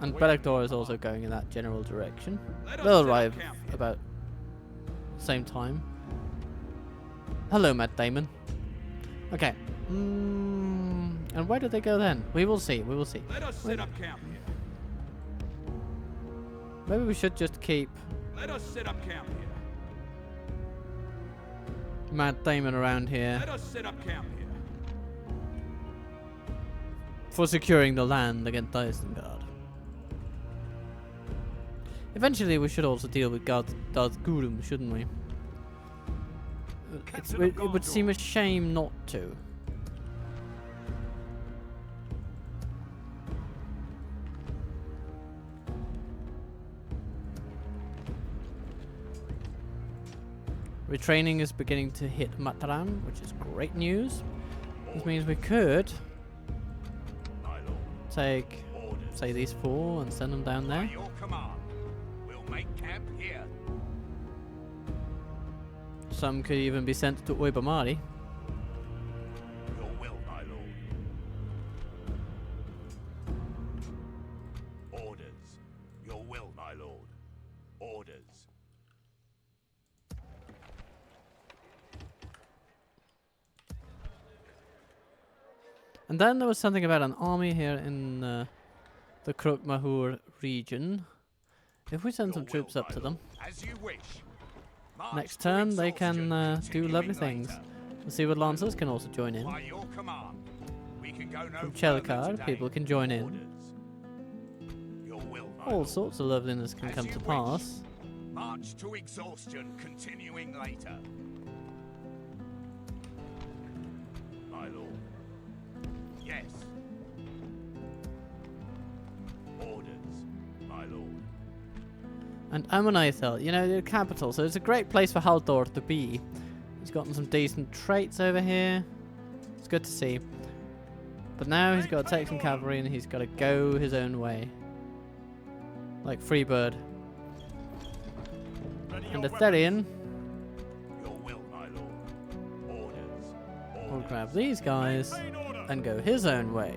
And Belegdor is also going in that general direction. They'll arrive about the same time. Hello, Matt Damon. Okay. And where do they go then? We will see. We will see. Let us set up camp here. Maybe we should just keep Let us set up camp here. Matt Damon around here Let us set up camp here. for securing the land against Isengard. Eventually, we should also deal with Gurum, shouldn't we? It would seem a shame not to. Retraining is beginning to hit Mataran, which is great news. This means we could take, say, these 4 and send them down there. By your command, we'll make camp here. Some could even be sent to Oibamari. Your will, my lord. Orders. Your will, my lord. Orders. And then there was something about an army here in the Krokmahur region. If we send some troops up to them, As you wish. March next to turn they exhaustion, can do continuing lovely things. later. The Seaward Lancers can also join in. By your command, we can go no From further Chelkard, today. people can join in. Orders. Your will, my All lord. sorts of loveliness can As come you to wish. pass. March to exhaustion, continuing later. My lord. Yes. Orders, my lord. And Amonithel, you know, the capital, so it's a great place for Haldor to be. He's gotten some decent traits over here. It's good to see. But now he's got to take some cavalry and he's got to go his own way. Like Freebird. And Athelion Your will, my lord. Orders. will grab these guys and go his own way.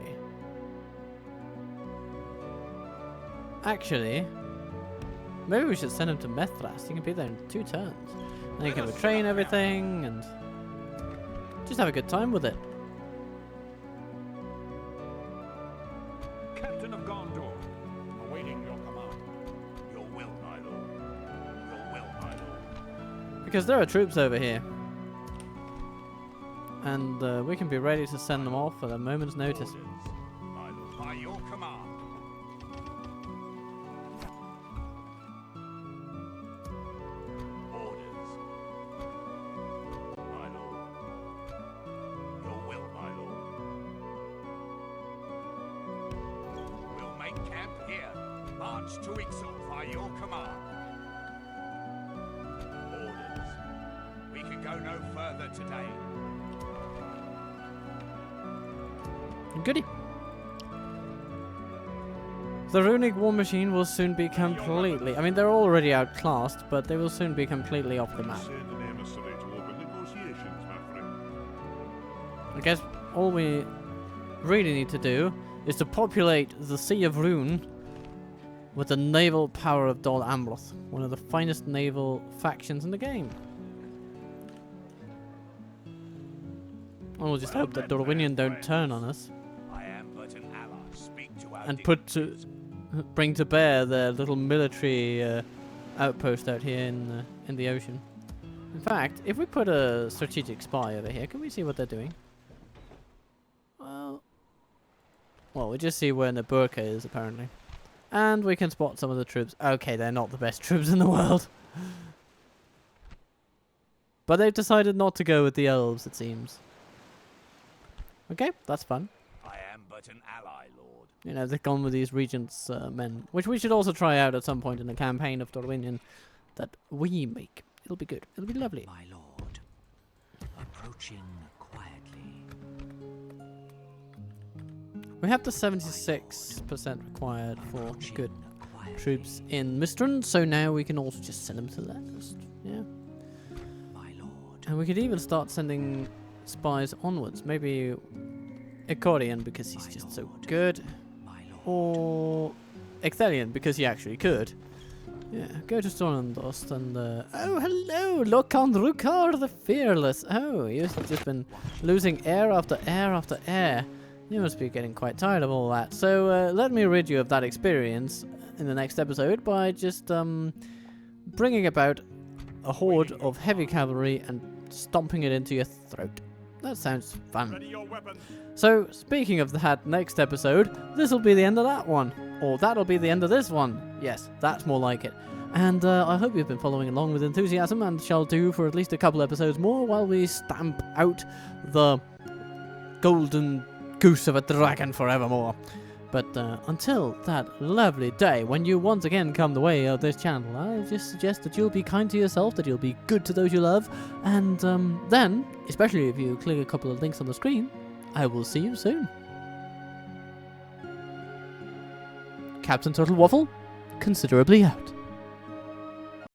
Actually, maybe we should send him to Methras. He can be there in 2 turns. And he can retrain everything and just have a good time with it. Captain of Gondor, awaiting your command. Your will, my lord. Your will, my lord. Because there are troops over here. And we can be ready to send them off at a moment's notice. Orders, my lord. By your command. Orders. My lord. Your will, my lord. We'll make camp here. March to Ixal by your command. Orders. We can go no further today. Goody. The Rhûnnic war machine will soon be completely... I mean, they're already outclassed, but they will soon be completely off the map. Send an emissary to open negotiations, my friend. I guess all we really need to do is to populate the Sea of Rhûn with the naval power of Dol Amroth, one of the finest naval factions in the game. And we'll just hope that Dorwinion don't turn on us I am but an ally. Speak to our and dignitaries. bring to bear their little military outpost out here in the ocean. In fact, if we put a strategic spy over here, can we see what they're doing? Well, we just see where Naburka is apparently, and we can spot some of the troops. Okay, they're not the best troops in the world, but they've decided not to go with the elves, it seems. Okay, that's fun. I am but an ally, lord. You know, they've gone with these regents' men, which we should also try out at some point in the campaign of Dorwinion that we make. It'll be good. It'll be lovely. My lord, approaching quietly. We have the 76% required for Approaching good quietly. troops in Mistran, so now we can also just send them to the left. Yeah. My lord, And we could even start sending spies onwards. Maybe Icorian, because he's just so good. my lord. Or Ecthelion, because he actually could. Yeah, go to Stornendost and... oh, hello! Lokan Rukar the Fearless! Oh, you've just been losing air after air after air. You must be getting quite tired of all that. So let me rid you of that experience in the next episode by just bringing about a horde of heavy cavalry and stomping it into your throat. That sounds fun. Ready your weapons. So, speaking of that next episode, this will be the end of that one. Or that'll be the end of this one. Yes, that's more like it. And I hope you've been following along with enthusiasm and shall do for at least a couple episodes more while we stamp out the golden goose of a dragon forevermore. But until that lovely day when you once again come the way of this channel, I just suggest that you'll be kind to yourself, that you'll be good to those you love, and then, especially if you click a couple of links on the screen, I will see you soon. Captain Turtle Waffle, considerably out.